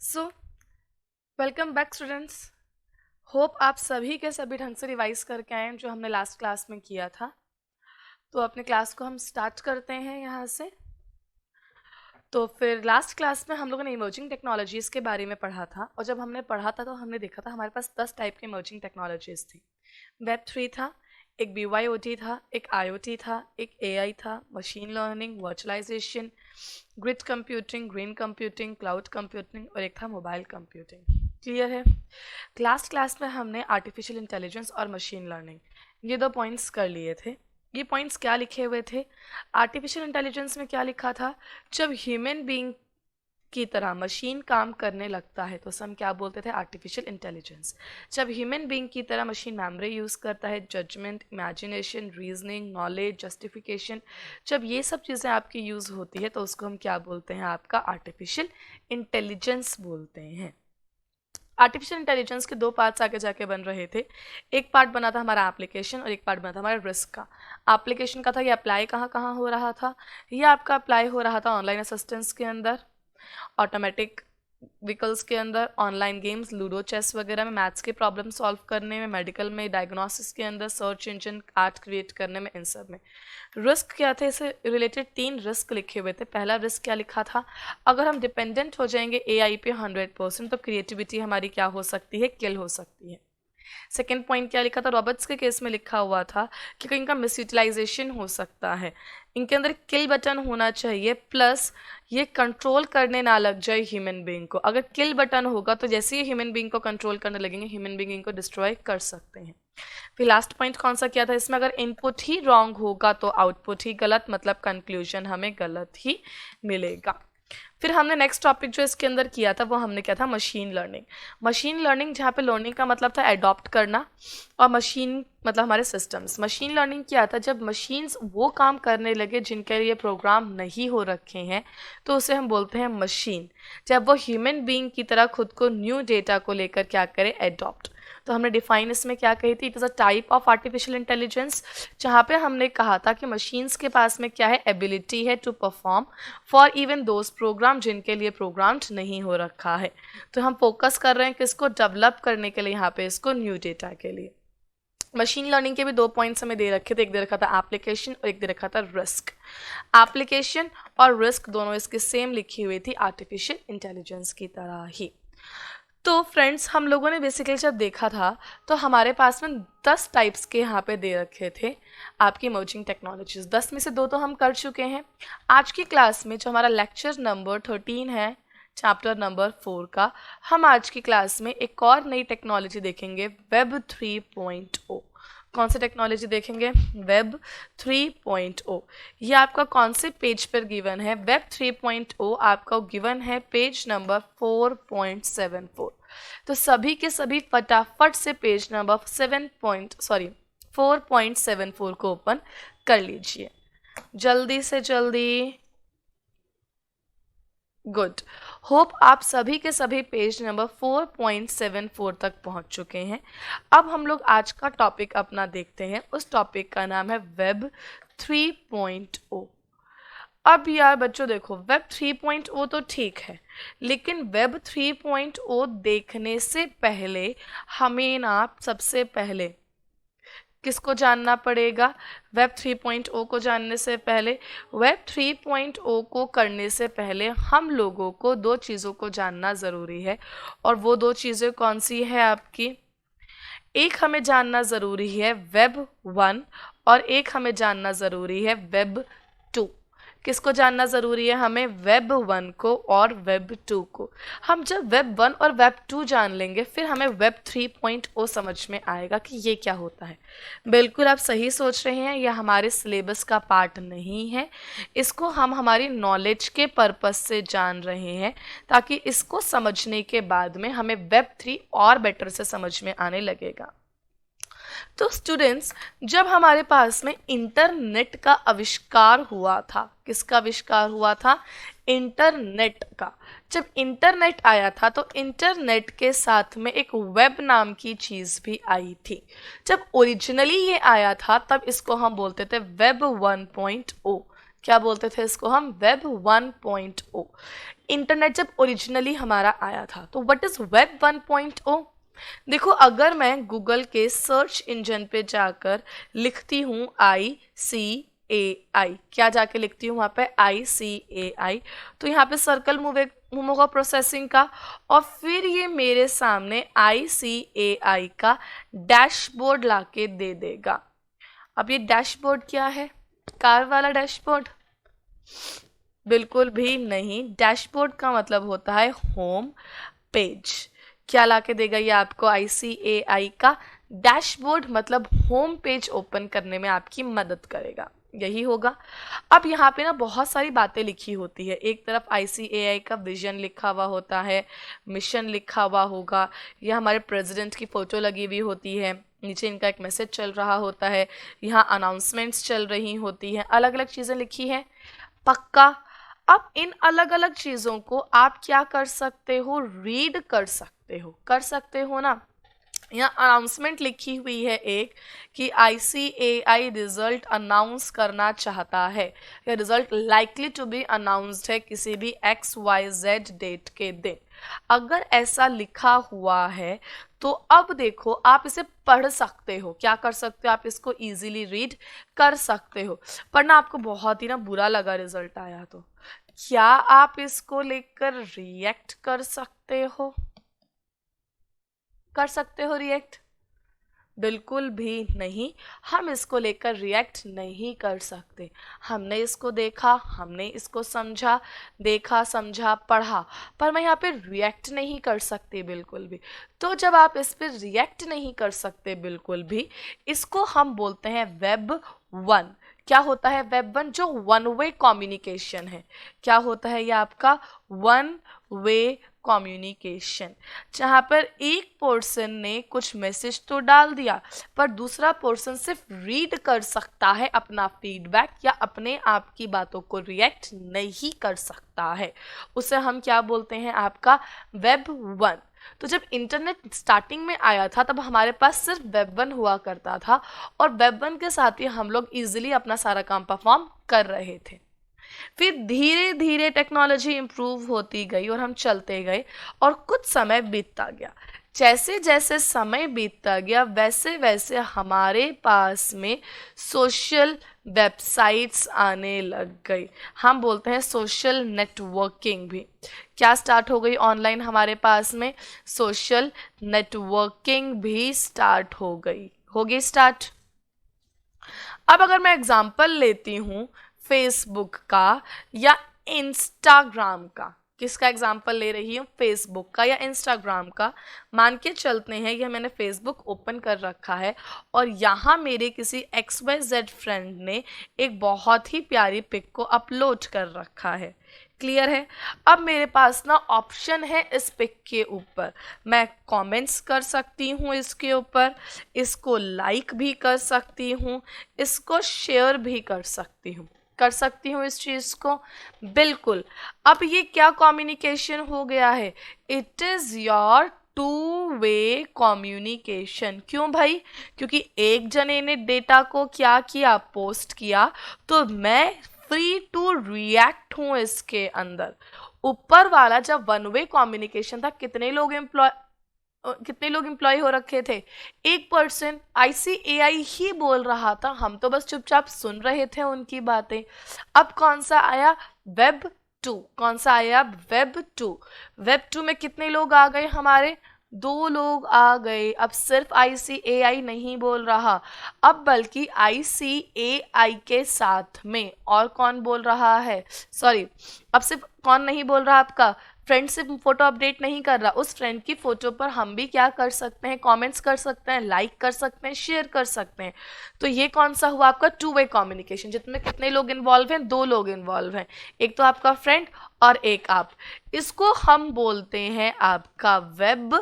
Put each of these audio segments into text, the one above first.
So welcome back students. Hope आप सभी के सभी ढंग से रिवाइज करके आए हैं जो हमने लास्ट क्लास में किया था। तो अपने क्लास को हम स्टार्ट करते हैं यहाँ से। तो फिर लास्ट क्लास में हम लोगों ने इमर्जिंग टेक्नोलॉजीज़ के बारे में पढ़ा था, और जब हमने पढ़ा था तो हमने देखा था हमारे पास 10 टाइप के इमर्जिंग टेक्नोलॉजीज़ थी। वेब 3 था, एक BYOT था, एक IoT था, एक AI था, machine learning, virtualisation, grid computing, green computing, cloud computing, और एक था मोबाइल कंप्यूटिंग। क्लियर है? लास्ट क्लास में हमने आर्टिफिशियल इंटेलिजेंस और मशीन लर्निंग ये 2 पॉइंट्स कर लिए थे। ये पॉइंट्स क्या लिखे हुए थे? आर्टिफिशियल इंटेलिजेंस में क्या लिखा था? जब ह्यूमन बीइंग की तरह मशीन काम करने लगता है तो हम क्या बोलते थे? Artificial intelligence. जब ह्यूमन बीइंग की तरह मशीन मेमोरी यूज़ करता है, judgement, imagination, reasoning, knowledge, justification, जब ये सब चीज़ें आपकी यूज़ होती है तो उसको हम क्या बोलते हैं? आपका आर्टिफिशियल इंटेलिजेंस बोलते हैं। आर्टिफिशियल इंटेलिजेंस के 2 पार्ट्स आगे जाके बन रहे थे। एक पार्ट बना था हमारा एप्लीकेशन और एक पार्ट बना था हमारा रिस्क का। एप्लीकेशन का था ये अप्लाई कहाँ कहाँ हो रहा था? ये आपका अप्लाई हो रहा था ऑनलाइन असिस्टेंस के अंदर, ऑटोमेटिक व्हीकल्स के अंदर, ऑनलाइन गेम्स, लूडो, चेस वगैरह में, मैथ्स के प्रॉब्लम सॉल्व करने में, मेडिकल में, डायग्नोसिस के अंदर, सर्च इंजन, आर्ट क्रिएट करने में, इन सब में। रिस्क क्या थे? इससे रिलेटेड 3 रिस्क लिखे हुए थे। पहला रिस्क क्या लिखा था? अगर हम डिपेंडेंट हो जाएंगे AI पे 100% तो क्रिएटिविटी हमारी क्या हो सकती है? किल हो सकती है। सेकेंड पॉइंट क्या लिखा था? रॉबर्ट्स के केस में लिखा हुआ था कि कहीं इनका मिसयूटिलाइजेशन हो सकता है, इनके अंदर किल बटन होना चाहिए, प्लस ये कंट्रोल करने ना लग जाए ह्यूमन बीइंग को। अगर किल बटन होगा तो जैसे ही ह्यूमन बीइंग को कंट्रोल करने लगेंगे, ह्यूमन बीइंग इनको डिस्ट्रॉय कर सकते हैं। फिर लास्ट पॉइंट कौन सा किया था इसमें? अगर इनपुट ही रॉन्ग होगा तो आउटपुट ही गलत, मतलब कंक्लूजन हमें गलत ही मिलेगा। फिर हमने नेक्स्ट टॉपिक जो इसके अंदर किया था वो हमने किया था मशीन लर्निंग। मशीन लर्निंग जहाँ पे लर्निंग का मतलब था एडॉप्ट करना, और मशीन मतलब हमारे सिस्टम्स। मशीन लर्निंग क्या था? जब मशीन्स वो काम करने लगे जिनके लिए प्रोग्राम नहीं हो रखे हैं तो उसे हम बोलते हैं मशीन। जब वो ह्यूमन बीइंग की तरह खुद को न्यू डेटा को लेकर क्या करे? एडॉप्ट। तो हमने डिफाइन इसमें क्या कही थी? It is a type of artificial intelligence, जहाँ पे हमने कहा था कि मशीन्स के पास में क्या है? एबिलिटी है to perform for even those program जिनके लिए प्रोग्राम्ड नहीं हो रखा है। तो हम फोकस कर रहे हैं किसको? डेवलप करने के लिए, यहाँ पे इसको न्यू डेटा के लिए। मशीन लर्निंग के भी 2 पॉइंट्स हमें दे रखे थे, एक दे रखा था एप्लीकेशन और एक दे रखा था रिस्क। एप्लीकेशन और रिस्क दोनों इसकी सेम लिखी हुई थी आर्टिफिशियल इंटेलिजेंस की तरह ही। तो फ्रेंड्स, हम लोगों ने बेसिकली जब देखा था तो हमारे पास में 10 टाइप्स के यहाँ पे दे रखे थे आपकी इमर्जिंग टेक्नोलॉजीज। 10 में से 2 तो हम कर चुके हैं। आज की क्लास में जो हमारा लेक्चर नंबर 13 है, चैप्टर नंबर 4 का, हम आज की क्लास में एक और नई टेक्नोलॉजी देखेंगे, वेब 3.0। कौन सी टेक्नोलॉजी देखेंगे? वेब 3.0। ये आपका कौन से पेज पर गिवन है? वेब 3.0 आपका गिवन है पेज नंबर 4.74। तो सभी के सभी फटाफट से पेज नंबर 4.74 को ओपन कर लीजिए, जल्दी से जल्दी। गुड। होप आप सभी के सभी पेज नंबर 4.74 तक पहुंच चुके हैं। अब हम लोग आज का टॉपिक अपना देखते हैं। उस टॉपिक का नाम है वेब 3.0। अब यार बच्चों देखो, वेब 3.0 तो ठीक है, लेकिन वेब 3.0 देखने से पहले हमें ना सबसे पहले किसको जानना पड़ेगा? वेब 3.0 को जानने से पहले, वेब 3.0 को करने से पहले हम लोगों को 2 चीज़ों को जानना ज़रूरी है। और वो 2 चीज़ें कौन सी है आपकी? एक हमें जानना ज़रूरी है वेब 1, और एक हमें जानना ज़रूरी है वेब 2। किसको जानना ज़रूरी है हमें? वेब 1 को और वेब 2 को। हम जब वेब 1 और वेब 2 जान लेंगे फिर हमें वेब 3.0 समझ में आएगा कि ये क्या होता है। बिल्कुल आप सही सोच रहे हैं, यह हमारे सिलेबस का पार्ट नहीं है। इसको हम हमारी नॉलेज के पर्पस से जान रहे हैं, ताकि इसको समझने के बाद में हमें वेब 3 और बेटर से समझ में आने लगेगा। तो स्टूडेंट्स, जब हमारे पास में इंटरनेट का आविष्कार हुआ था, किसका आविष्कार हुआ था? इंटरनेट का। जब इंटरनेट आया था तो इंटरनेट के साथ में एक वेब नाम की चीज़ भी आई थी। जब ओरिजिनली ये आया था तब इसको हम बोलते थे वेब 1.0। क्या बोलते थे इसको हम? वेब 1.0। इंटरनेट जब ओरिजिनली हमारा आया था, तो व्हाट इज वेब 1.0? देखो, अगर मैं गूगल के सर्च इंजन पे जाकर लिखती हूँ ICAI, क्या जाके लिखती हूँ वहाँ पे? ICAI, तो यहाँ पे सर्कल मूव होगा प्रोसेसिंग का, और फिर ये मेरे सामने ICAI का डैशबोर्ड लाके दे देगा। अब ये डैशबोर्ड क्या है? कार वाला डैशबोर्ड? बिल्कुल भी नहीं। डैशबोर्ड का मतलब होता है होम पेज। क्या लाके देगा ये आपको? ICAI का डैशबोर्ड, मतलब होम पेज ओपन करने में आपकी मदद करेगा, यही होगा। अब यहाँ पे ना बहुत सारी बातें लिखी होती है। एक तरफ ICAI का विजन लिखा हुआ होता है, मिशन लिखा हुआ होगा, या हमारे प्रेसिडेंट की फ़ोटो लगी हुई होती है, नीचे इनका एक मैसेज चल रहा होता है, यहाँ अनाउंसमेंट्स चल रही होती हैं, अलग अलग चीज़ें लिखी हैं, पक्का। अब इन अलग अलग चीज़ों को आप क्या कर सकते हो? रीड कर सकते हो ना। यहाँ अनाउंसमेंट लिखी हुई है एक, कि ICAI रिजल्ट अनाउंस करना चाहता है, या result likely to be announced है किसी भी XYZ डेट के दिन। अगर ऐसा लिखा हुआ है तो अब देखो, आप इसे पढ़ सकते हो। क्या कर सकते हो? आप इसको इजीली रीड कर सकते हो। पर ना आपको बहुत ही ना बुरा लगा रिजल्ट आया तो, क्या आप इसको लेकर रिएक्ट कर सकते हो? रिएक्ट? बिल्कुल भी नहीं। हम इसको लेकर रिएक्ट नहीं कर सकते। हमने इसको देखा, हमने इसको समझा, देखा, समझा, पढ़ा, पर मैं यहाँ पे रिएक्ट नहीं कर सकती बिल्कुल भी। तो जब आप इस पर रिएक्ट नहीं कर सकते बिल्कुल भी, इसको हम बोलते हैं वेब 1। क्या होता है वेब 1? जो वन वे कम्युनिकेशन है। क्या होता है ये आपका? वन वे कम्युनिकेशन, जहाँ पर एक पर्सन ने कुछ मैसेज तो डाल दिया, पर दूसरा पर्सन सिर्फ रीड कर सकता है अपना फीडबैक, या अपने आप की बातों को रिएक्ट नहीं कर सकता है। उसे हम क्या बोलते हैं? आपका वेब 1। तो जब इंटरनेट स्टार्टिंग में आया था, तब हमारे पास सिर्फ वेब 1 हुआ करता था, और वेब 1 के साथ ही हम लोग इजीली अपना सारा काम परफॉर्म कर रहे थे। फिर धीरे धीरे टेक्नोलॉजी इम्प्रूव होती गई और हम चलते गए, और कुछ समय बीतता गया। जैसे जैसे समय बीतता गया, वैसे वैसे हमारे पास में सोशल वेबसाइट्स आने लग गई। हम बोलते हैं सोशल नेटवर्किंग भी क्या स्टार्ट हो गई ऑनलाइन हमारे पास में? सोशल नेटवर्किंग भी स्टार्ट हो गई स्टार्ट। अब अगर मैं एग्जांपल लेती हूँ फेसबुक का या इंस्टाग्राम का, किसका एग्जाम्पल ले रही हूँ? फेसबुक का या इंस्टाग्राम का। मान के चलते हैं कि मैंने फेसबुक ओपन कर रखा है, और यहाँ मेरे किसी XYZ फ्रेंड ने एक बहुत ही प्यारी पिक को अपलोड कर रखा है। क्लियर है? अब मेरे पास ना ऑप्शन है इस पिक के ऊपर, मैं कमेंट्स कर सकती हूँ इसके ऊपर, इसको लाइक भी कर सकती हूँ, इसको शेयर भी कर सकती हूँ इस चीज़ को। बिल्कुल। अब ये क्या कम्युनिकेशन हो गया है? It is your two way communication. क्यों भाई? क्योंकि एक जने ने डेटा को क्या किया? पोस्ट किया, तो मैं फ्री टू रिएक्ट हूँ इसके अंदर। ऊपर वाला जब वन वे कम्युनिकेशन था, कितने लोग एम्प्लॉय हो रखे थे? एक पर्सन। ICAI ही बोल रहा था, हम तो बस चुपचाप सुन रहे थे उनकी बातें। अब कौन सा आया? वेब 2। कौन सा आया? वेब 2। वेब 2 में कितने लोग आ गए हमारे? 2 लोग आ गए। अब सिर्फ ICAI नहीं बोल रहा, अब बल्कि ICAI के साथ में और कौन बोल रहा है? सॉरी, अब सिर्फ कौन नहीं बोल रहा? आपका फ्रेंड सिर्फ फोटो अपडेट नहीं कर रहा, उस फ्रेंड की फोटो पर हम भी क्या कर सकते हैं? कमेंट्स कर सकते हैं, लाइक कर सकते हैं, शेयर कर सकते हैं। तो ये कौन सा हुआ? आपका टू वे कम्युनिकेशन, जिसमें कितने लोग इन्वॉल्व हैं? 2 लोग इन्वॉल्व हैं, एक तो आपका फ्रेंड और एक आप। इसको हम बोलते हैं आपका वेब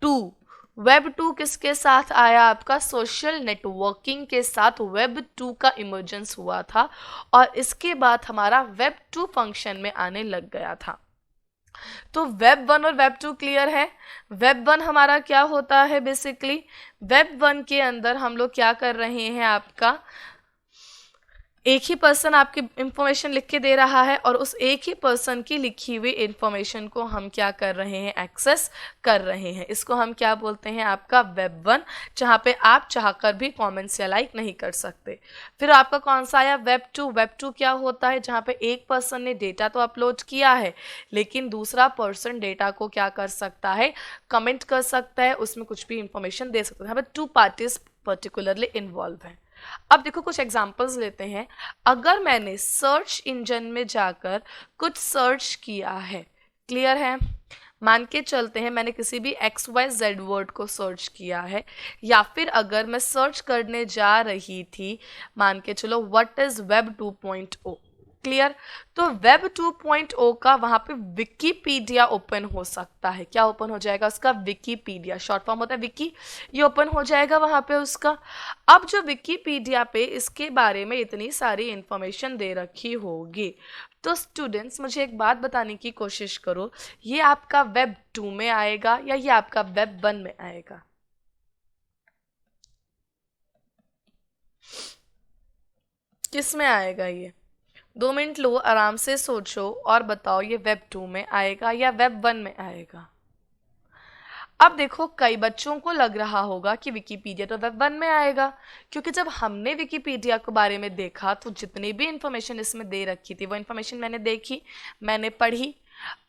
2। वेब 2 किसके साथ आया? आपका सोशल नेटवर्किंग के साथ वेब 2 का इमर्जेंस हुआ था, और इसके बाद हमारा वेब 2 फंक्शन में आने लग गया था। तो वेब 1 और वेब 2 क्लियर है? वेब 1 हमारा क्या होता है? बेसिकली वेब 1 के अंदर हम लोग क्या कर रहे हैं? आपका एक ही पर्सन आपकी इंफॉर्मेशन लिख के दे रहा है और उस एक ही पर्सन की लिखी हुई इंफॉर्मेशन को हम क्या कर रहे हैं, एक्सेस कर रहे हैं। इसको हम क्या बोलते हैं, आपका वेब 1, जहाँ पे आप चाहकर भी कमेंट्स या लाइक नहीं कर सकते। फिर आपका कौन सा आया, वेब 2। वेब 2 क्या होता है, जहाँ पे एक पर्सन ने डेटा तो अपलोड किया है लेकिन दूसरा पर्सन डेटा को क्या कर सकता है, कमेंट कर सकता है, उसमें कुछ भी इंफॉर्मेशन दे सकता है। यहाँ पे 2 पार्टीज पर्टिकुलरली इन्वॉल्व हैं। अब देखो कुछ एग्जांपल्स लेते हैं। अगर मैंने सर्च इंजन में जाकर कुछ सर्च किया है, क्लियर है, मान के चलते हैं मैंने किसी भी XYZ वर्ड को सर्च किया है, या फिर अगर मैं सर्च करने जा रही थी, मान के चलो व्हाट इज वेब 2.0, क्लियर, तो वेब 2.0 का वहां पे विकीपीडिया ओपन हो सकता है। क्या ओपन हो जाएगा उसका, विकीपीडिया, शॉर्ट फॉर्म होता है विकी, ये ओपन हो जाएगा वहां पे उसका। अब जो विकीपीडिया पे इसके बारे में इतनी सारी इंफॉर्मेशन दे रखी होगी, तो स्टूडेंट्स मुझे एक बात बताने की कोशिश करो, ये आपका वेब 2 में आएगा या ये आपका वेब 1 में आएगा? किस में आएगा ये? 2 मिनट लो, आराम से सोचो और बताओ, ये वेब 2 में आएगा या वेब 1 में आएगा? अब देखो कई बच्चों को लग रहा होगा कि विकीपीडिया तो वेब 1 में आएगा, क्योंकि जब हमने विकीपीडिया के बारे में देखा तो जितनी भी इंफॉर्मेशन इसमें दे रखी थी वो इंफॉर्मेशन मैंने देखी, मैंने पढ़ी।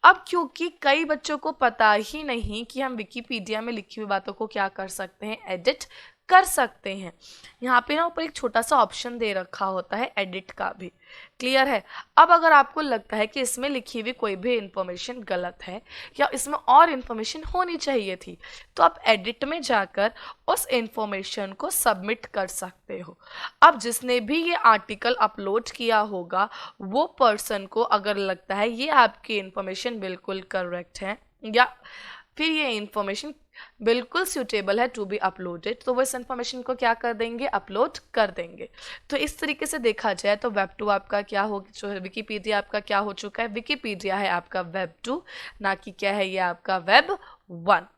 अब क्योंकि कई बच्चों को पता ही नहीं कि हम विकीपीडिया में लिखी हुई बातों को क्या कर सकते हैं, एडिट कर सकते हैं। यहाँ पे ना ऊपर एक छोटा सा ऑप्शन दे रखा होता है एडिट का भी, क्लियर है। अब अगर आपको लगता है कि इसमें लिखी हुई कोई भी इंफॉर्मेशन गलत है या इसमें और इंफॉर्मेशन होनी चाहिए थी, तो आप एडिट में जाकर उस इंफॉर्मेशन को सबमिट कर सकते हो। अब जिसने भी ये आर्टिकल अपलोड किया होगा वो पर्सन को अगर लगता है ये आपकी इंफॉर्मेशन बिल्कुल करेक्ट है या फिर ये इंफॉर्मेशन बिल्कुल सूटेबल है टू बी अपलोडेड, तो वो इस इंफॉर्मेशन को क्या कर देंगे, अपलोड कर देंगे। तो इस तरीके से देखा जाए तो वेब 2 आपका क्या हो, जो है विकीपीडिया आपका क्या हो चुका है, विकीपीडिया है आपका वेब 2, ना कि क्या है ये आपका वेब 1।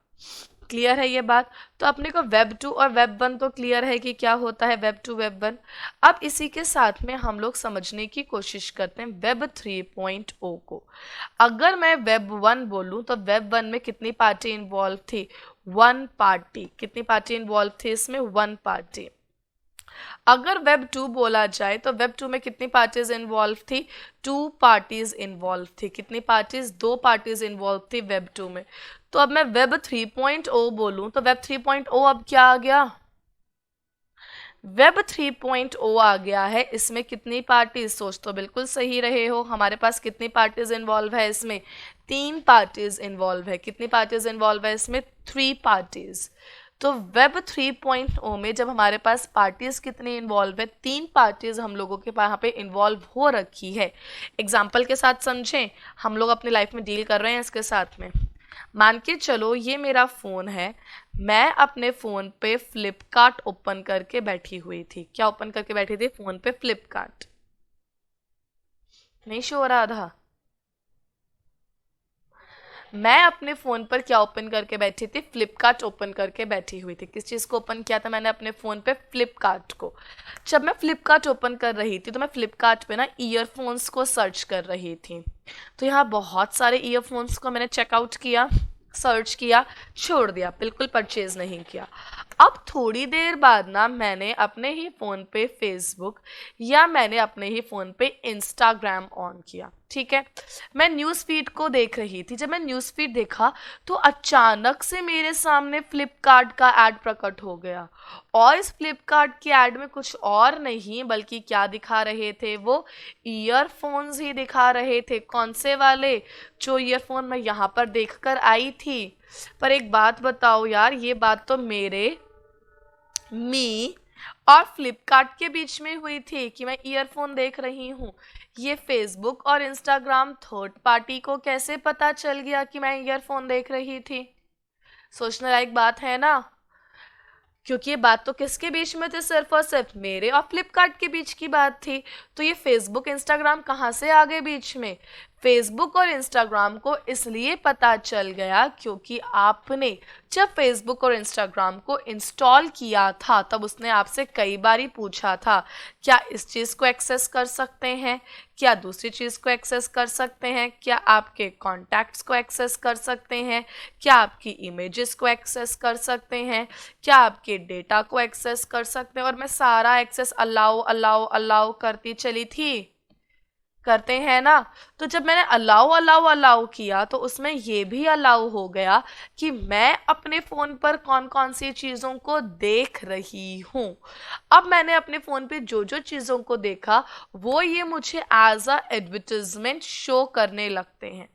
क्लियर है ये बात? तो अपने को वेब 2 और वेब 1 तो क्लियर है कि क्या होता है वेब 2 वेब 1। अब इसी के साथ में हम लोग समझने की कोशिश करते हैं वेब 3.0 को। अगर मैं वेब 1 बोलूं तो वेब 1 में कितनी पार्टी इन्वॉल्व थी, 1 पार्टी। कितनी पार्टी इन्वॉल्व थी इसमें, 1 पार्टी। अगर वेब 2 बोला जाए तो वेब 2 में कितनी पार्टीज इन्वॉल्व थी, 2 पार्टीज इन्वॉल्व थी। कितनी पार्टीज, 2 पार्टीज इन्वॉल्व थी वेब 2 में। तो अब मैं वेब 3.0 बोलूं तो वेब 3.0 अब क्या आ गया, वेब 3.0 आ गया है। इसमें कितनी पार्टीज, सोच तो बिल्कुल सही रहे हो, हमारे पास कितनी पार्टीज इन्वॉल्व है इसमें, 3 पार्टीज इन्वॉल्व है। कितनी पार्टीज इन्वॉल्व है इसमें, 3 पार्टीज। तो वेब 3.0 में जब हमारे पास पार्टीज कितनी इन्वॉल्व है, 3 पार्टीज हम लोगों के यहाँ पे इन्वॉल्व हो रखी है। एग्जाम्पल के साथ समझें, हम लोग अपनी लाइफ में डील कर रहे हैं इसके साथ में। मान के चलो ये मेरा फ़ोन है, मैं अपने फ़ोन पे फ्लिपकार्ट ओपन करके बैठी हुई थी। क्या ओपन करके बैठी थी, फ़ोन पे फ्लिपकार्ट। नहीं शो हो रहा था? मैं अपने फ़ोन पर क्या ओपन करके बैठी थी, फ्लिपकार्ट ओपन करके बैठी हुई थी। किस चीज़ को ओपन किया था मैंने अपने फ़ोन पे, फ्लिपकार्ट को। जब मैं फ्लिपकार्ट ओपन कर रही थी तो मैं फ्लिपकार्ट पे ना ईयरफोन्स को सर्च कर रही थी। तो यहाँ बहुत सारे ईयरफोन्स को मैंने चेकआउट किया, सर्च किया, छोड़ दिया, बिल्कुल परचेज नहीं किया। अब थोड़ी देर बाद ना मैंने अपने ही फ़ोन पे फेसबुक या मैंने अपने ही फ़ोन पे इंस्टाग्राम ऑन किया, ठीक है। मैं न्यूज़ फीड को देख रही थी। जब मैं न्यूज़ फीड देखा तो अचानक से मेरे सामने फ्लिपकार्ट का ऐड प्रकट हो गया, और इस फ्लिपकार्ट के ऐड में कुछ और नहीं बल्कि क्या दिखा रहे थे, वो ईयरफोन्स ही दिखा रहे थे। कौन से वाले, जो ईयरफोन मैं यहाँ पर देख कर आई थी। पर एक बात बताओ यार, ये बात तो मेरे मी और फ्लिपकार्ट के बीच में हुई थी कि मैं ईयरफोन देख रही हूँ। ये फेसबुक और इंस्टाग्राम थर्ड पार्टी को कैसे पता चल गया कि मैं ईयरफोन देख रही थी? सोचने लायक बात है ना, क्योंकि ये बात तो किसके बीच में थी, सिर्फ और सिर्फ मेरे और फ्लिपकार्ट के बीच की बात थी। तो ये फेसबुक इंस्टाग्राम कहाँ से आ गए बीच में, फेसबुक और इंस्टाग्राम को इसलिए पता चल गया क्योंकि आपने जब फेसबुक और इंस्टाग्राम को इंस्टॉल किया था तब उसने आपसे कई बार पूछा था, क्या इस चीज़ को एक्सेस कर सकते हैं, क्या दूसरी चीज़ को एक्सेस कर सकते हैं, क्या आपके कॉन्टैक्ट्स को एक्सेस कर सकते हैं, क्या आपकी इमेजेस को एक्सेस कर सकते हैं, क्या आपके डेटा को एक्सेस कर सकते हैं। और मैं सारा एक्सेस अलाउ अलाउ अलाउ करती चली थी, करते हैं ना। तो जब मैंने अलाउ अलाउ अलाउ किया तो उसमें ये भी अलाउ हो गया कि मैं अपने फ़ोन पर कौन कौन सी चीज़ों को देख रही हूँ। अब मैंने अपने फ़ोन पे जो जो चीज़ों को देखा वो ये मुझे एज अ एडवर्टाइजमेंट शो करने लगते हैं।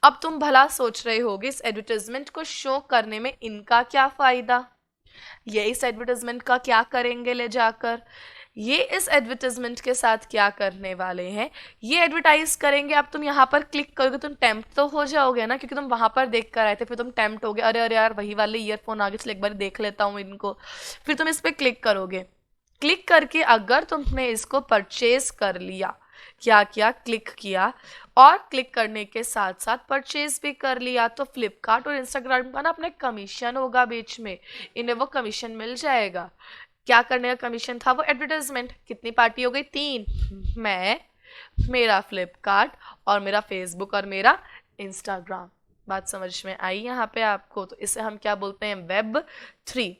अब तुम भला सोच रहे होगे इस एडवर्टाइजमेंट को शो करने में इनका क्या फ़ायदा, ये इस एडवर्टाइजमेंट का क्या करेंगे ले जाकर, ये इस एडवर्टाइजमेंट के साथ क्या करने वाले हैं, ये एडवर्टाइज करेंगे। अब तुम यहाँ पर क्लिक करोगे तुम टेम्प्ट तो हो जाओगे ना, क्योंकि तुम वहाँ पर देख कर आए थे, फिर तुम टेम्प्ट हो गए, अरे अरे यार वही वाले ईयरफोन आ गए, चलो एक बार देख लेता हूँ इनको। फिर तुम इस पर क्लिक करोगे, क्लिक करके अगर तुमने इसको परचेज कर लिया, क्या किया, क्लिक किया और क्लिक करने के साथ साथ परचेज भी कर लिया, तो फ्लिपकार्ट और इंस्टाग्राम का ना अपने कमीशन होगा बीच में, इन्हें वो कमीशन मिल जाएगा। क्या करने का कमीशन था, वो एडवर्टाइजमेंट। कितनी पार्टी हो गई, 3, मैं, मेरा फ्लिपकार्ट और मेरा फेसबुक और मेरा इंस्टाग्राम। बात समझ में आई यहाँ पे आपको। तो इसे हम क्या बोलते हैं, Web3।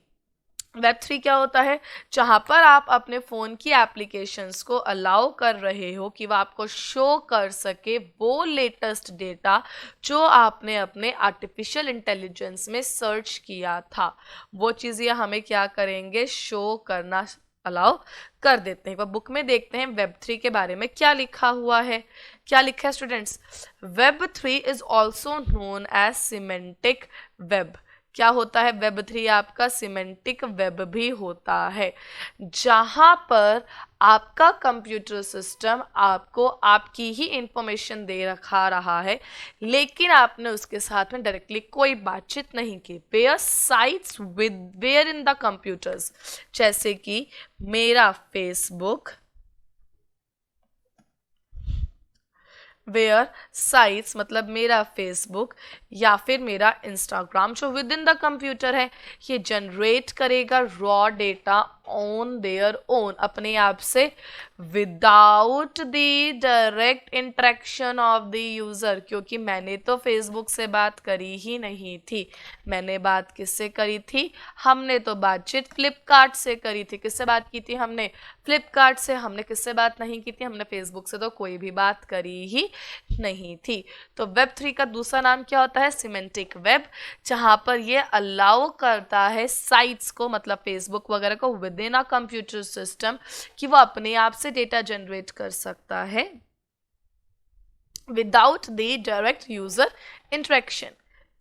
Web3 क्या होता है, जहाँ पर आप अपने फ़ोन की एप्लीकेशंस को अलाउ कर रहे हो कि वह आपको शो कर सके वो लेटेस्ट डेटा जो आपने अपने आर्टिफिशियल इंटेलिजेंस में सर्च किया था, वो चीज़ें हमें क्या करेंगे, शो करना अलाउ कर देते हैं। वह बुक में देखते हैं Web3 के बारे में क्या लिखा हुआ है। क्या लिखा है students, Web3 is also known as semantic web. क्या होता है, Web3 आपका सिमेंटिक वेब भी होता है, जहां पर आपका कंप्यूटर सिस्टम आपको आपकी ही इंफॉर्मेशन दे रहा है, लेकिन आपने उसके साथ में डायरेक्टली कोई बातचीत नहीं की। Where sites with wherein the computers, जैसे कि मेरा फेसबुक, वेयर साइट्स मतलब मेरा फेसबुक या फिर मेरा इंस्टाग्राम जो विद इन द कंप्यूटर है, ये जनरेट करेगा raw data on their own, अपने आप से, without the direct interaction of the user. क्योंकि मैंने तो फेसबुक से बात करी ही नहीं थी, मैंने बात किससे करी थी, हमने तो बातचीत फ्लिपकार्ट से करी थी। किससे बात की थी हमने, फ्लिपकार्ट से। हमने किससे बात नहीं की थी, हमने फेसबुक से तो कोई भी बात करी ही नहीं थी। तो Web3 का दूसरा नाम क्या होता है, सिमेंटिक वेब, जहां पर ये अलाउ करता है साइट्स को, मतलब फेसबुक वगैरह को, with in a computer system, कि वो अपने आप से डेटा जनरेट कर सकता है without the direct user interaction.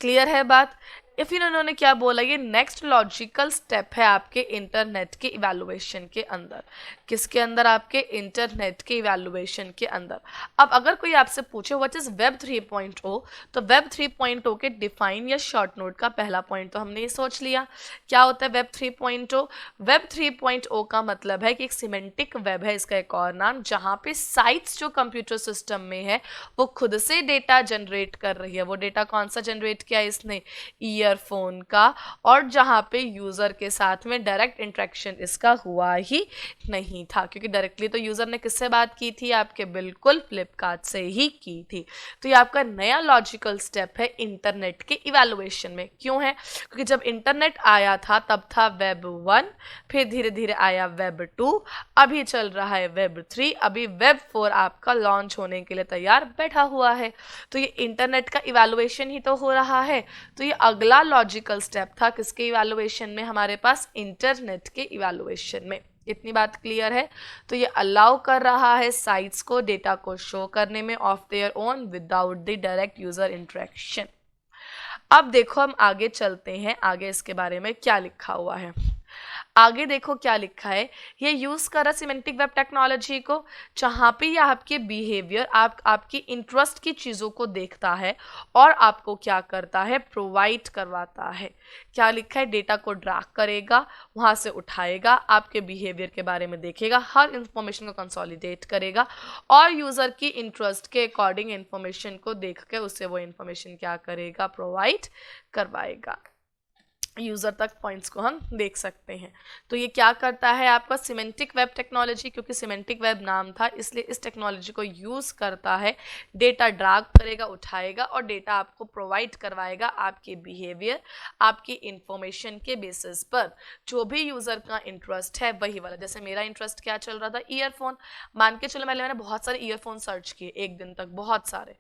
Clear है बात। फिर उन्होंने क्या बोला, ये नेक्स्ट लॉजिकल स्टेप है आपके इंटरनेट के इवैल्यूएशन के अंदर। किसके अंदर, आपके इंटरनेट के इवैल्यूएशन के अंदर। अब अगर कोई आपसे पूछे व्हाट इज वेब 3.0, तो वेब 3.0 के डिफाइन या शॉर्ट नोट का पहला पॉइंट तो हमने ये सोच लिया। क्या होता है वेब 3.0, वेब 3.0 का मतलब है कि एक सिमेंटिक वेब है, इसका एक और नाम, जहाँ पे साइट्स जो कंप्यूटर सिस्टम में है वो खुद से डेटा जनरेट कर रही है। वो डेटा कौन सा जनरेट किया इसने, ईयरफोन का, और जहाँ पे यूज़र के साथ में डायरेक्ट इंटरेक्शन इसका हुआ ही नहीं था, क्योंकि डायरेक्टली तो यूज़र ने किससे बात की थी, आपके बिल्कुल फ्लिपकार्ट से ही की थी। तो ये आपका नया लॉजिकल स्टेप है इंटरनेट के इवैल्यूएशन में। क्यों है, क्योंकि जब इंटरनेट आया था तब था वेब 1, फिर धीरे धीरे आया वेब 2, अभी चल रहा है वेब 3, अभी वेब 4 आपका लॉन्च होने के लिए तैयार बैठा हुआ है। तो ये इंटरनेट का इवैल्यूएशन ही तो हो रहा है। तो ये अगला लॉजिकल स्टेप था किसके इवैल्यूएशन में, हमारे पास इंटरनेट के इवैल्यूएशन में। इतनी बात क्लियर है। तो ये अलाउ कर रहा है साइट्स को डेटा को शो करने में of their own without the direct user interaction. अब देखो हम आगे चलते हैं, आगे इसके बारे में क्या लिखा हुआ है। आगे देखो क्या लिखा है, ये यूज कर रहा सिमेंटिक वेब टेक्नोलॉजी को जहाँ पे ये आपके बिहेवियर, आपकी इंटरेस्ट की चीज़ों को देखता है और आपको क्या करता है, प्रोवाइड करवाता है। क्या लिखा है, डेटा को ड्रैग करेगा, वहाँ से उठाएगा, आपके बिहेवियर के बारे में देखेगा, हर इंफॉर्मेशन को कंसोलिडेट करेगा और यूज़र की इंटरेस्ट के अकॉर्डिंग इंफॉर्मेशन को देख के उससे वो इंफॉर्मेशन क्या करेगा, प्रोवाइड करवाएगा। यूज़र तक पॉइंट्स को हम देख सकते हैं। तो ये क्या करता है आपका सिमेंटिक वेब टेक्नोलॉजी, क्योंकि सिमेंटिक वेब नाम था इसलिए इस टेक्नोलॉजी को यूज़ करता है, डेटा ड्रैग करेगा, उठाएगा और डेटा आपको प्रोवाइड करवाएगा आपके बिहेवियर, आपकी इंफॉर्मेशन के बेसिस पर। जो भी यूज़र का इंटरेस्ट है वही वाला, जैसे मेरा इंटरेस्ट क्या चल रहा था, ईयरफोन, मान के चलो मैंने बहुत सारे ईयरफोन सर्च किए एक दिन तक, बहुत सारे,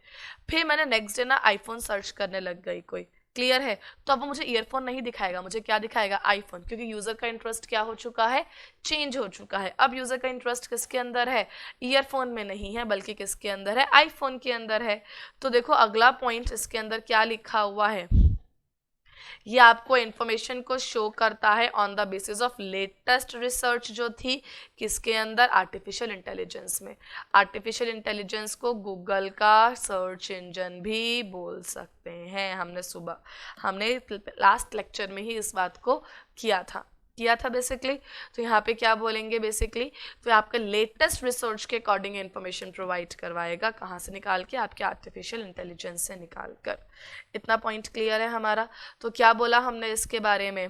फिर मैंने नेक्स्ट डे ना आईफोन सर्च करने लग गई कोई, क्लियर है, तो अब वो मुझे ईयरफोन नहीं दिखाएगा, मुझे क्या दिखाएगा, आईफोन, क्योंकि यूजर का इंटरेस्ट क्या हो चुका है, चेंज हो चुका है। अब यूजर का इंटरेस्ट किसके अंदर है, ईयरफोन में नहीं है बल्कि किसके अंदर है, आईफोन के अंदर है। तो देखो अगला पॉइंट इसके अंदर क्या लिखा हुआ है, ये आपको इंफॉर्मेशन को शो करता है on the basis of latest research जो थी किसके अंदर, आर्टिफिशियल इंटेलिजेंस में। आर्टिफिशियल इंटेलिजेंस को गूगल का सर्च इंजन भी बोल सकते हैं। हमने लास्ट लेक्चर में ही इस बात को किया था बेसिकली। तो यहाँ पे क्या बोलेंगे बेसिकली, तो आपके लेटेस्ट रिसर्च के अकॉर्डिंग इंफॉर्मेशन प्रोवाइड करवाएगा, कहाँ से निकाल के, आपके आर्टिफिशियल इंटेलिजेंस से निकाल कर। इतना पॉइंट क्लियर है हमारा। तो क्या बोला हमने इसके बारे में,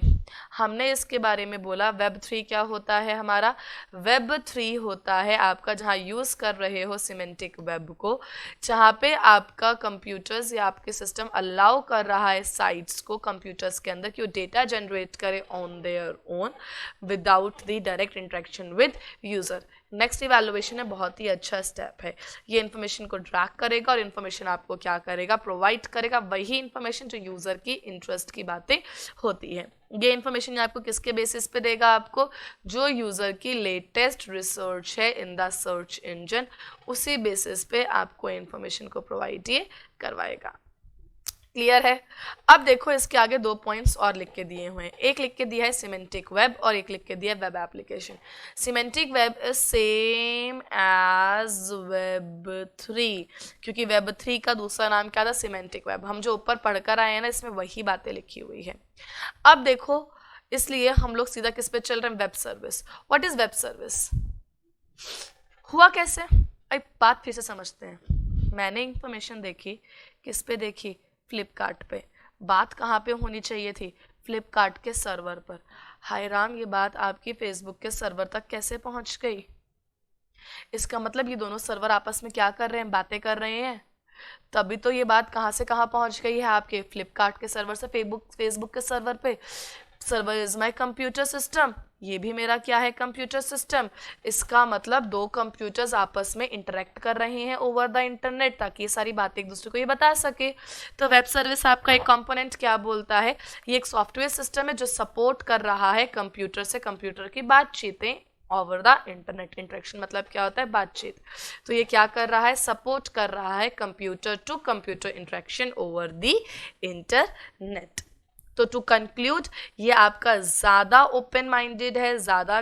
हमने इसके बारे में बोला वेब 3 क्या होता है हमारा, वेब 3 होता है आपका जहाँ यूज़ कर रहे हो सिमेंटिक वेब को, जहाँ पे आपका कंप्यूटर्स या आपके सिस्टम अलाउ कर रहा है साइट्स को कंप्यूटर्स के अंदर कि वो डेटा जनरेट करे on their own without the direct interaction with user. Next evaluation है, बहुत ही अच्छा स्टेप है। ये इन्फॉर्मेशन को ड्रैग करेगा और इन्फॉर्मेशन आपको क्या करेगा, प्रोवाइड करेगा, वही इन्फॉर्मेशन जो यूज़र की इंटरेस्ट की बातें होती है। ये इन्फॉर्मेशन आपको किसके बेसिस पे देगा, आपको जो यूज़र की लेटेस्ट रिसर्च है इन द सर्च इंजन, उसी बेसिस पे आपको इन्फॉर्मेशन को प्रोवाइड ये करवाएगा। क्लियर है। अब देखो इसके आगे 2 पॉइंट्स और लिख के दिए हुए हैं, एक लिख के दिया है सिमेंटिक वेब और एक लिख के दिया है web application. Semantic web is same as web 3, क्योंकि वेब 3 का दूसरा नाम क्या था, सिमेंटिक वेब। हम जो ऊपर पढ़कर आए हैं ना, इसमें वही बातें लिखी हुई है। अब देखो इसलिए हम लोग सीधा किस पे चल रहे हैं, web service. What is web service, हुआ कैसे, एक बात फिर से समझते हैं। मैंने इंफॉर्मेशन देखी, किस पे देखी, फ्लिपकार्ट पे। बात कहाँ पे होनी चाहिए थी, फ्लिपकार्ट के सर्वर पर। हाय राम, ये बात आपकी फेसबुक के सर्वर तक कैसे पहुंच गई, इसका मतलब ये दोनों सर्वर आपस में क्या कर रहे हैं, बातें कर रहे हैं, तभी तो ये बात कहाँ से कहाँ पहुंच गई है, आपके फ्लिपकार्ट के सर्वर से फेसबुक के सर्वर पे। Server is my computer system, ये भी मेरा क्या है, कंप्यूटर सिस्टम। इसका मतलब 2 कंप्यूटर्स आपस में इंटरेक्ट कर रहे हैं ओवर द इंटरनेट, ताकि ये सारी बातें एक दूसरे को ये बता सके। तो वेब सर्विस आपका एक कंपोनेंट क्या बोलता है, ये एक सॉफ्टवेयर सिस्टम है जो सपोर्ट कर रहा है कंप्यूटर से कंप्यूटर की बातचीतें ओवर द इंटरनेट। इंटरेक्शन मतलब क्या होता है, बातचीत। तो ये क्या कर रहा है, सपोर्ट कर रहा है computer to computer interaction over the internet. तो टू कंक्लूड, ये आपका ज़्यादा ओपन माइंडेड है, ज़्यादा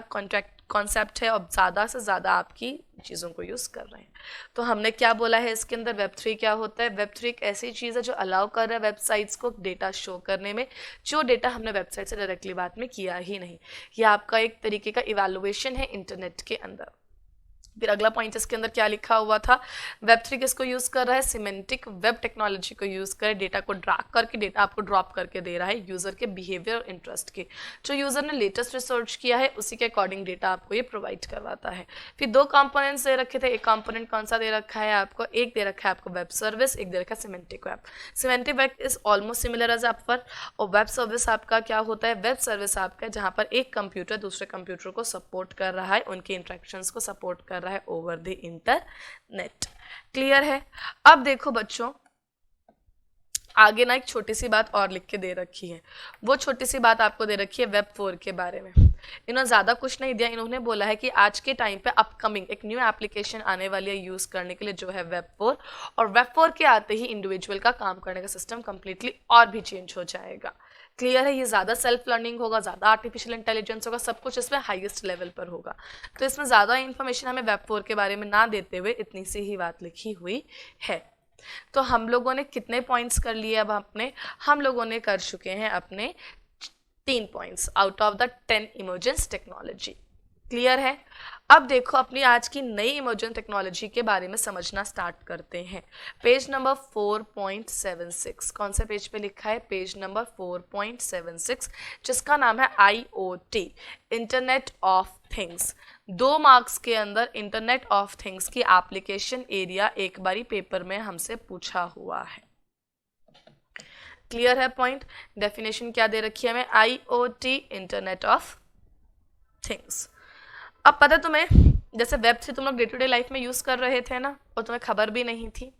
कॉन्सेप्ट है और ज़्यादा से ज़्यादा आपकी चीज़ों को यूज़ कर रहे हैं। तो हमने क्या बोला है इसके अंदर, वेब 3 क्या होता है, वेब 3 एक ऐसी चीज़ है जो अलाउ कर रहा है वेबसाइट्स को डेटा शो करने में, जो डेटा हमने वेबसाइट से डायरेक्टली बात में किया ही नहीं। यह आपका एक तरीके का इवैल्यूएशन है इंटरनेट के अंदर। फिर अगला पॉइंट इसके अंदर क्या लिखा हुआ था, वेब 3 किसको यूज़ कर रहा है, सिमेंटिक वेब टेक्नोलॉजी को यूज़ कर डेटा को ड्रैग करके डेटा आपको ड्रॉप करके दे रहा है यूज़र के बिहेवियर और इंटरेस्ट के, जो यूज़र ने लेटेस्ट रिसर्च किया है उसी के अकॉर्डिंग डेटा आपको ये प्रोवाइड करवाता है। फिर 2 कंपोनेंट्स दे रखे थे, एक कंपोनेंट कौन सा दे रखा है आपको, एक दे रखा है आपको वेब सर्विस, एक दे रखा है semantic web. Semantic web is almost similar as आपका, और वेब सर्विस आपका क्या होता है, वेब सर्विस आपका जहाँ पर एक कंप्यूटर दूसरे कंप्यूटर को सपोर्ट कर रहा है, उनके इंटरेक्शंस को सपोर्ट कर रहा है ओवर द इंटरनेट। क्लियर है। अब देखो बच्चों, आगे ना एक छोटी सी बात और लिख के दे रखी है, वो छोटी सी बात आपको दे रखी है वेब 4 के बारे में। इन्होंने ज़्यादा कुछ नहीं दिया, इन्होंने बोला है कि आज के टाइम पे अपकमिंग एक न्यू एप्लीकेशन आने वाली है यूज़ करने के लिए, जो है वेब 4। और वेब 4 के आते ही इंडिविजुअल का काम करने का सिस्टम कंप्लीटली और भी चेंज हो जाएगा। क्लियर है, ये ज़्यादा सेल्फ लर्निंग होगा, ज़्यादा आर्टिफिशियल इंटेलिजेंस होगा, सब कुछ इसमें हाईएस्ट लेवल पर होगा। तो इसमें ज़्यादा इन्फॉर्मेशन हमें वेब 4 के बारे में ना देते हुए इतनी सी ही बात लिखी हुई है। तो हम लोगों ने कितने पॉइंट्स कर लिए अब अपने, हम लोगों ने कर चुके हैं अपने 3 points out of the 10 emergence technology. Clear है। अब देखो अपनी आज की नई इमर्जेंस टेक्नोलॉजी के बारे में समझना स्टार्ट करते हैं। पेज नंबर 4.76, कौन से पेज पे लिखा है? पेज नंबर 4.76, जिसका नाम है IoT, internet of things. 2 marks के अंदर इंटरनेट ऑफ थिंग्स की एप्लीकेशन एरिया एक बारी पेपर में हमसे पूछा हुआ है। क्लियर है पॉइंट? डेफिनेशन क्या दे रखी है हमें? IoT, internet of things. अब पता तुम्हें, जैसे वेब से तुम लोग डे टू डे लाइफ में यूज कर रहे थे ना, और तुम्हें खबर भी नहीं थी,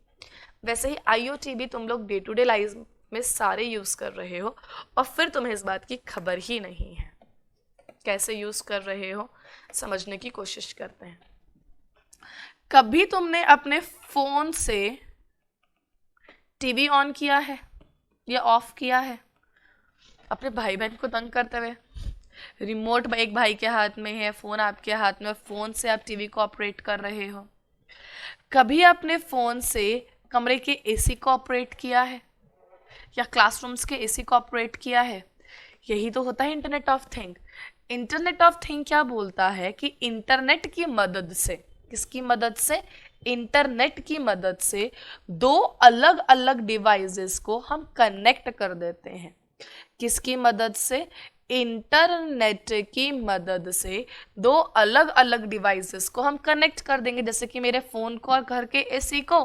वैसे ही IoT भी तुम लोग डे टू डे लाइफ में सारे यूज कर रहे हो और फिर तुम्हें इस बात की खबर ही नहीं है। कैसे यूज कर रहे हो समझने की कोशिश करते हैं। कभी तुमने अपने फोन से टीवी ऑन किया है या ऑफ किया है? अपने भाई बहन को तंग करते हुए, रिमोट एक भाई के हाथ में है, फोन आपके हाथ में, फोन से आप टीवी को ऑपरेट कर रहे हो। कभी अपने फोन से कमरे के एसी को ऑपरेट किया है या क्लासरूम्स के एसी को ऑपरेट किया है? यही तो होता है internet of thing. Internet of thing क्या बोलता है कि इंटरनेट की मदद से, किसकी मदद से? इंटरनेट की मदद से 2 अलग अलग डिवाइसेस को हम कनेक्ट कर देते हैं। किसकी मदद से? इंटरनेट की मदद से 2 अलग अलग डिवाइसेस को हम कनेक्ट कर देंगे, जैसे कि मेरे फोन को और घर के एसी को।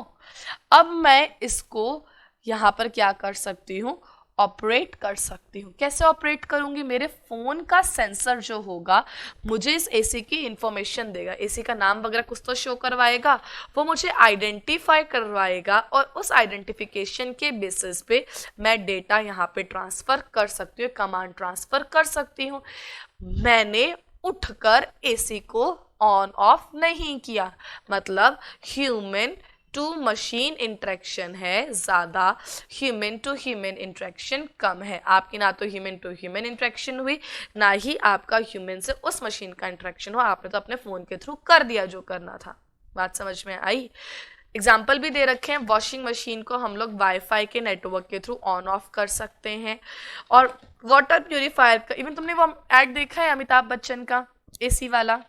अब मैं इसको यहाँ पर क्या कर सकती हूँ? ऑपरेट कर सकती हूँ। कैसे ऑपरेट करूँगी? मेरे फ़ोन का सेंसर जो होगा मुझे इस एसी की इंफॉर्मेशन देगा, एसी का नाम वगैरह कुछ तो शो करवाएगा, वो मुझे आइडेंटिफाई करवाएगा और उस आइडेंटिफिकेशन के बेसिस पे मैं डेटा यहाँ पे ट्रांसफ़र कर सकती हूँ, कमांड ट्रांसफ़र कर सकती हूँ। मैंने उठकर एसी को ऑन ऑफ नहीं किया, मतलब ह्यूमन टू मशीन इंटरेक्शन है ज़्यादा, ह्यूमन टू ह्यूमन इंटरेक्शन कम है। आपकी ना तो ह्यूमन टू ह्यूमन इंटरेक्शन हुई, ना ही आपका ह्यूमन से उस मशीन का इंटरेक्शन हुआ। आपने तो अपने फ़ोन के थ्रू कर दिया जो करना था। बात समझ में आई? एग्जाम्पल भी दे रखे हैं। वॉशिंग मशीन को हम लोग वाईफाई के नेटवर्क के थ्रू ऑन ऑफ कर सकते हैं, और वाटर प्यूरिफायर का, इवन तुमने वो ऐड देखा है अमिताभ बच्चन का एसी वाला,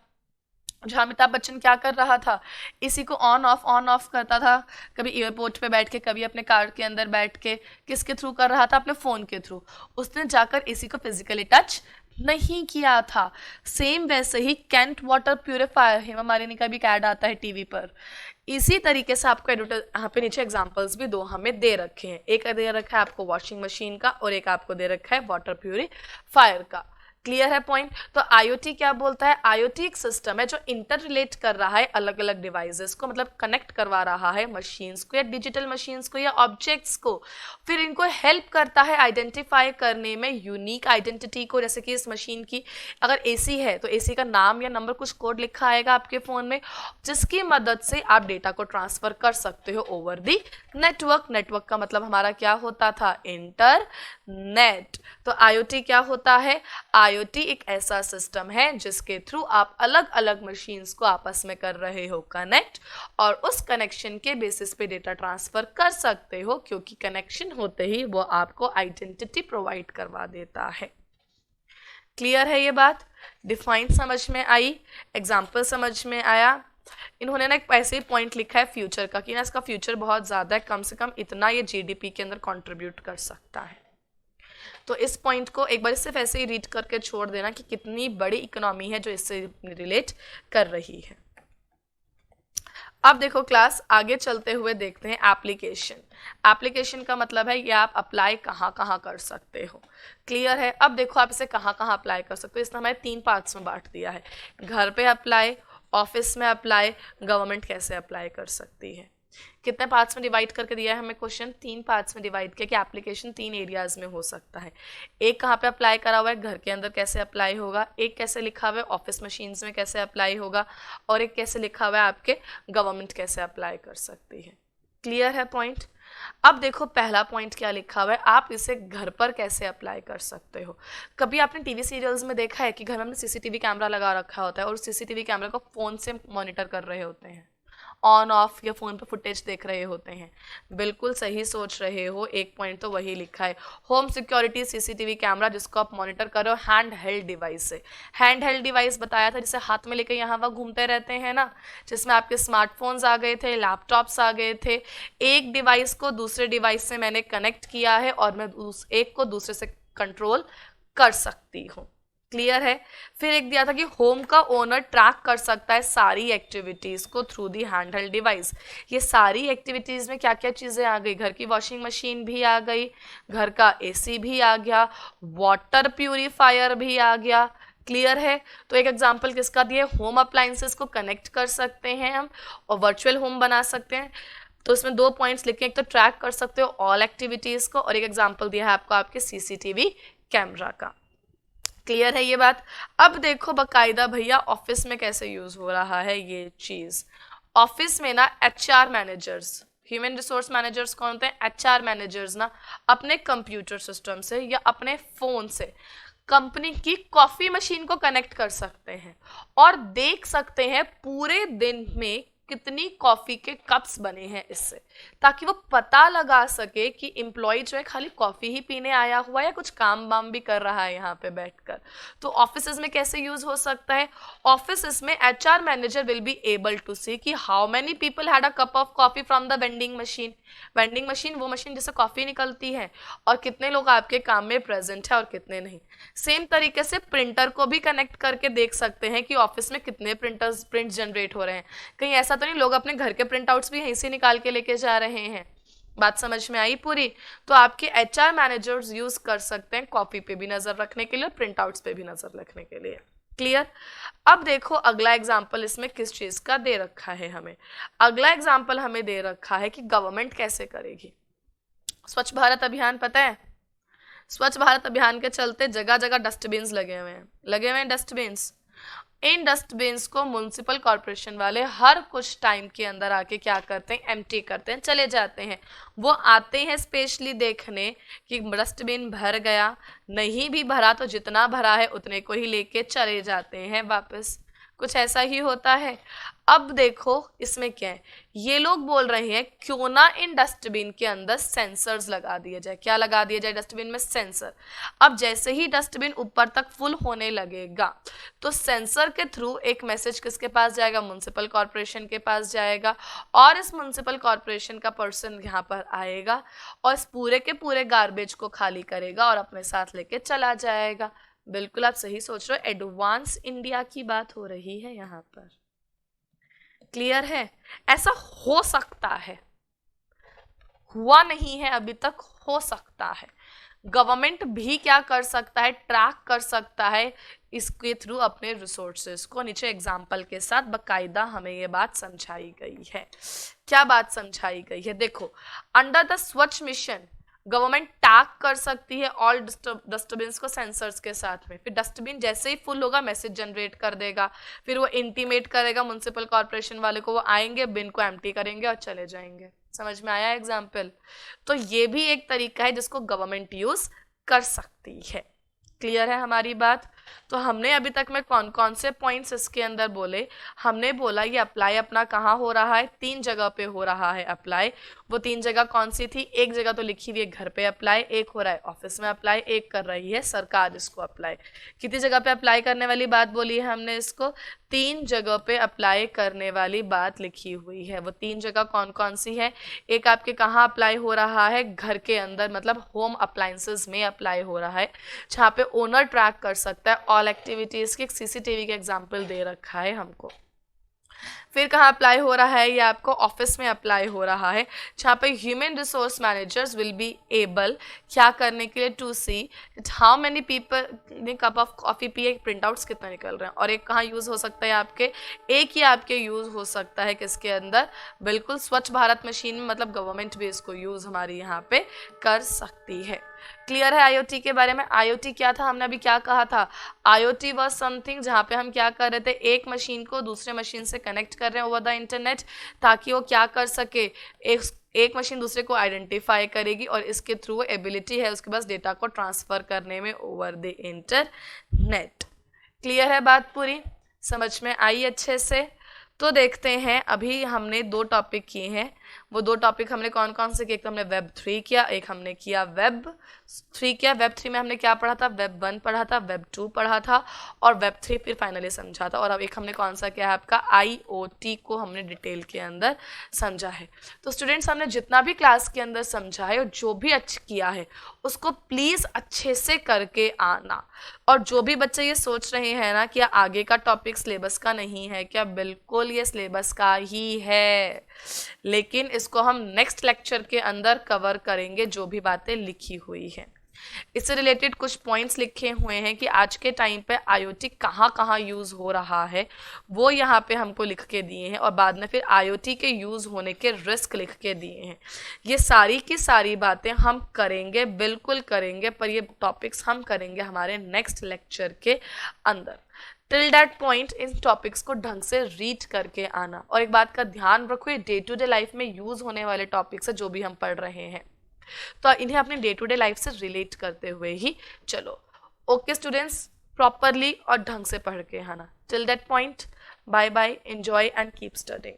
जहाँ अमिताभ बच्चन क्या कर रहा था? इसी को ऑन ऑफ करता था, कभी एयरपोर्ट पे बैठ के, कभी अपने कार के अंदर बैठ के। किसके थ्रू कर रहा था? अपने फ़ोन के थ्रू। उसने जाकर इसी को फिजिकली टच नहीं किया था। सेम वैसे ही Kent water purifier, Hema Malini का भी ऐड आता है टीवी पर। इसी तरीके से आपको यहाँ पे नीचे एग्जांपल्स भी 2 हमें दे रखे हैं। एक दे रखा है आपको वॉशिंग मशीन का और एक आपको दे रखा है वाटर प्यूरिफायर का। क्लियर है पॉइंट? तो IoT क्या बोलता है? IoT एक सिस्टम है जो इंटर रिलेट कर रहा है अलग अलग डिवाइसेस को, मतलब कनेक्ट करवा रहा है मशीन्स को या डिजिटल मशीन्स को या ऑब्जेक्ट्स को, फिर इनको हेल्प करता है आइडेंटिफाई करने में यूनिक आइडेंटिटी को। जैसे कि इस मशीन की अगर AC है तो AC का नाम या नंबर, कुछ कोड लिखा आएगा आपके फ़ोन में, जिसकी मदद से आप डेटा को ट्रांसफ़र कर सकते हो ओवर दी नेटवर्क। नेटवर्क का मतलब हमारा क्या होता था? इंटरनेट। तो IoT क्या होता है? IoT एक ऐसा सिस्टम है जिसके थ्रू आप अलग अलग मशीन्स को आपस में कर रहे हो कनेक्ट, और उस कनेक्शन के बेसिस पे डेटा ट्रांसफ़र कर सकते हो, क्योंकि कनेक्शन होते ही वो आपको आइडेंटिटी प्रोवाइड करवा देता है। क्लियर है ये बात? डिफाइन समझ में आई? एग्जाम्पल समझ में आया? इन्होंने ना एक ऐसे ही पॉइंट लिखा है फ्यूचर का, कि ना इसका फ्यूचर बहुत ज़्यादा है, कम से कम इतना ये GDP के अंदर कंट्रीब्यूट कर सकता है। तो इस पॉइंट को एक बार सिर्फ ऐसे ही रीड करके छोड़ देना कि कितनी बड़ी इकोनॉमी है जो इससे रिलेट कर रही है। अब देखो क्लास, आगे चलते हुए देखते हैं एप्लीकेशन। एप्लीकेशन का मतलब है ये आप अप्लाई कहाँ कहाँ कर सकते हो। क्लियर है? अब देखो आप इसे कहाँ कहाँ अप्लाई कर सकते हो। इसने हमें 3 पार्ट्स में बांट दिया है। घर पे अप्लाई, ऑफिस में अप्लाई, गवर्नमेंट कैसे अप्लाई कर सकती है। कितने पार्ट्स में डिवाइड करके दिया है हमें क्वेश्चन? 3 पार्ट्स में डिवाइड किया कि एप्लीकेशन 3 एरियाज में हो सकता है। एक कहाँ पे अप्लाई करा हुआ है, घर के अंदर कैसे अप्लाई होगा, एक कैसे लिखा हुआ है ऑफिस मशीन्स में कैसे अप्लाई होगा, और एक कैसे लिखा हुआ है आपके गवर्नमेंट कैसे अप्लाई कर सकती है। क्लियर है पॉइंट? अब देखो पहला पॉइंट क्या लिखा हुआ है, आप इसे घर पर कैसे अप्लाई कर सकते हो। कभी आपने टीवी सीरियल्स में देखा है कि घर में हमने सीसीटीवी कैमरा लगा रखा होता है और सीसीटीवी कैमरा को फोन से मॉनिटर कर रहे होते हैं, ऑन ऑफ या फोन पर फुटेज देख रहे होते हैं। बिल्कुल सही सोच रहे हो, एक पॉइंट तो वही लिखा है, होम सिक्योरिटी सीसीटीवी कैमरा जिसको आप मॉनिटर कर रहे हो हैंड हेल्ड डिवाइस से। हैंड हेल्ड डिवाइस बताया था जिसे हाथ में लेकर यहाँ वहाँ घूमते रहते हैं ना, जिसमें आपके स्मार्टफोन्स आ गए थे, लैपटॉप्स आ गए थे। एक डिवाइस को दूसरे डिवाइस से मैंने कनेक्ट किया है और मैं एक को दूसरे से कंट्रोल कर सकती हूँ। क्लियर है। फिर एक दिया था कि होम का ओनर ट्रैक कर सकता है सारी एक्टिविटीज को through the hand held device. ये सारी एक्टिविटीज में क्या क्या चीजें आ गई, घर की वॉशिंग मशीन भी आ गई, घर का एसी भी आ गया, वाटर प्यूरिफायर भी आ गया। क्लियर है। तो एक एग्जांपल किसका दिए, होम अप्लायंसेस को कनेक्ट कर सकते हैं हम और वर्चुअल होम बना सकते हैं। तो इसमें 2 पॉइंट्स लिखे, एक तो ट्रैक कर सकते हो ऑल एक्टिविटीज को और एक एग्जांपल दिया है आपको आपके सीसीटीवी कैमरा का। क्लियर है ये बात। अब देखो बकायदा भैया ऑफिस में कैसे यूज हो रहा है ये चीज। ऑफिस में ना HR managers, human resource managers कौन होते हैं, एचआर मैनेजर्स ना अपने कंप्यूटर सिस्टम से या अपने फोन से कंपनी की कॉफी मशीन को कनेक्ट कर सकते हैं और देख सकते हैं पूरे दिन में कितनी कॉफी के कप्स बने हैं इससे, ताकि वो पता लगा सके कि एम्प्लॉय जो है खाली कॉफी ही पीने आया हुआ है या कुछ काम वाम भी कर रहा है यहाँ पे बैठकर। तो ऑफिसेज में कैसे यूज हो सकता है, ऑफिसेज में HR manager will be able to see कि how many people had a cup of coffee from the vending machine. Vending machine वो मशीन जिससे कॉफी निकलती है, और कितने लोग आपके काम में प्रेजेंट है और कितने नहीं। सेम तरीके से प्रिंटर को भी कनेक्ट करके देख सकते हैं कि ऑफिस में कितने प्रिंट जनरेट हो रहे हैं। कहीं ऐसा तो नहीं लोग अपने घर के प्रिंट आउट्स भी यहीं से निकाल के लेके जा रहे हैं। बात समझ में आई पूरी। तो आपके एचआर मैनेजर्स यूज कर सकते हैं कॉपी पे भी नजर रखने के लिए, प्रिंट आउट्स पे भी नजर रखने के लिए। क्लियर। अब देखो अगला एग्जाम्पल इसमें किस चीज का दे रखा है हमें। अगला एग्जाम्पल हमें दे रखा है कि गवर्नमेंट कैसे करेगी। स्वच्छ भारत अभियान पता है, स्वच्छ भारत अभियान के चलते जगह जगह डस्टबिन्स लगे हुए हैं डस्टबिन्स। इन डस्टबिन्स को म्युनिसिपल कॉर्पोरेशन वाले हर कुछ टाइम के अंदर आके क्या करते हैं, एम्प्टी करते हैं, चले जाते हैं। वो आते हैं स्पेशली देखने कि डस्टबिन भर गया, नहीं भी भरा तो जितना भरा है उतने को ही लेके चले जाते हैं वापस। कुछ ऐसा ही होता है। अब देखो इसमें क्या है, ये लोग बोल रहे हैं क्यों ना इन डस्टबिन के अंदर सेंसर्स लगा दिए जाए। क्या लगा दिया जाए डस्टबिन में, सेंसर। अब जैसे ही डस्टबिन ऊपर तक फुल होने लगेगा तो सेंसर के थ्रू एक मैसेज किसके पास जाएगा, म्युनिसिपल कॉर्पोरेशन के पास जाएगा, और इस म्युनिसिपल कॉर्पोरेशन का पर्सन यहाँ पर आएगा और इस पूरे के पूरे गार्बेज को खाली करेगा और अपने साथ लेके चला जाएगा। बिल्कुल आप सही सोच रहे हो, एडवांस इंडिया की बात हो रही है यहाँ पर। क्लियर है। ऐसा हो सकता है, हुआ नहीं है अभी तक, हो सकता है। गवर्नमेंट भी क्या कर सकता है, ट्रैक कर सकता है इसके थ्रू अपने रिसोर्सेज को। नीचे एग्जाम्पल के साथ बकायदा हमें ये बात समझाई गई है। क्या बात समझाई गई है, देखो अंडर द स्वच्छ मिशन गवर्नमेंट टैग कर सकती है ऑल डस्टबिन को सेंसर्स के साथ में। फिर डस्टबिन जैसे ही फुल होगा मैसेज जनरेट कर देगा, फिर वो इंटीमेट करेगा म्युनिसिपल कॉर्पोरेशन वाले को, वो आएंगे बिन को एम्प्टी करेंगे और चले जाएंगे। समझ में आया एग्जाम्पल। तो ये भी एक तरीका है जिसको गवर्नमेंट यूज कर सकती है। क्लियर है हमारी बात। तो हमने अभी तक में कौन कौन से पॉइंट्स इसके अंदर बोले, हमने बोला ये अप्लाई अपना कहाँ हो रहा है, 3 जगह पे हो रहा है अप्लाई। वो 3 जगह कौन सी थी, एक जगह तो लिखी हुई है घर पे अप्लाई, एक हो रहा है ऑफिस में अप्लाई, एक कर रही है सरकार इसको अप्लाई। कितनी जगह पे अप्लाई करने वाली बात बोली है हमने, इसको 3 जगह पे अप्लाई करने वाली बात लिखी हुई है। वो 3 जगह कौन कौन सी है, एक आपके कहाँ अप्लाई हो रहा है, घर के अंदर मतलब होम अप्लायंसेस में अप्लाई हो रहा है, जहाँ पे ओनर ट्रैक कर सकता है ऑल एक्टिविटीज की। सीसीटीवी का एग्जांपल दे रखा है हमको। फिर कहाँ अप्लाई हो रहा है, ये आपको ऑफिस में अप्लाई हो रहा है, जहाँ पे human resource managers will be able क्या करने के लिए, to see how many people ने कप ऑफ कॉफी पिए, प्रिंट आउट्स कितना निकल रहे हैं। और एक कहाँ यूज हो सकता है आपके, एक ही आपके यूज हो सकता है किसके अंदर, बिल्कुल स्वच्छ भारत मशीन में, मतलब गवर्नमेंट भी इसको यूज हमारी यहाँ पे कर सकती है। क्लियर है आईओटी के बारे में। आईओटी क्या था, हमने अभी क्या कहा था, आईओटी वाज समथिंग जहाँ पे हम क्या कर रहे थे, एक मशीन को दूसरे मशीन से कनेक्ट कर रहे हैं ओवर द इंटरनेट, ताकि वो क्या कर सके, एक एक मशीन दूसरे को आइडेंटिफाई करेगी और इसके थ्रू वो एबिलिटी है उसके पास डेटा को ट्रांसफ़र करने में ओवर द इंटरनेट। क्लियर है बात पूरी, समझ में आई अच्छे से? तो देखते हैं, अभी हमने 2 टॉपिक किए हैं। वो 2 टॉपिक हमने कौन कौन से किए? एक तो हमने वेब 3 किया, एक हमने किया वेब 3 किया। वेब 3 में हमने क्या पढ़ा था? वेब 1 पढ़ा था, वेब 2 पढ़ा था और वेब 3 फिर फाइनली समझा था। और अब एक हमने कौन सा किया है आपका? IoT को हमने डिटेल के अंदर समझा है। तो स्टूडेंट्स, हमने जितना भी क्लास के अंदर समझा है और जो भी अच्छा किया है उसको प्लीज़ अच्छे से करके आना। और जो भी बच्चे ये सोच रहे हैं ना कि आगे का टॉपिक सिलेबस का नहीं है, क्या बिल्कुल ये सिलेबस का ही है, लेकिन इसको हम नेक्स्ट लेक्चर के अंदर कवर करेंगे जो भी बातें लिखी हुई हैं। इससे रिलेटेड कुछ पॉइंट्स लिखे हुए हैं कि आज के टाइम पे IoT कहाँ कहाँ यूज़ हो रहा है, वो यहाँ पे हमको लिख के दिए हैं और बाद में फिर IoT के यूज़ होने के रिस्क लिख के दिए हैं। ये सारी की सारी बातें हम करेंगे, बिल्कुल करेंगे, पर ये टॉपिक्स हम करेंगे हमारे नेक्स्ट लेक्चर के अंदर। Till that point in topics को ढंग से रीड करके आना। और एक बात का ध्यान रखो, ये डे टू डे लाइफ में यूज़ होने वाले टॉपिक्स है जो भी हम पढ़ रहे हैं, तो इन्हें अपने डे टू डे लाइफ से रिलेट करते हुए ही चलो। ओके स्टूडेंट्स, प्रॉपरली और ढंग से पढ़ के आना। Till that point, bye bye, enjoy and keep studying.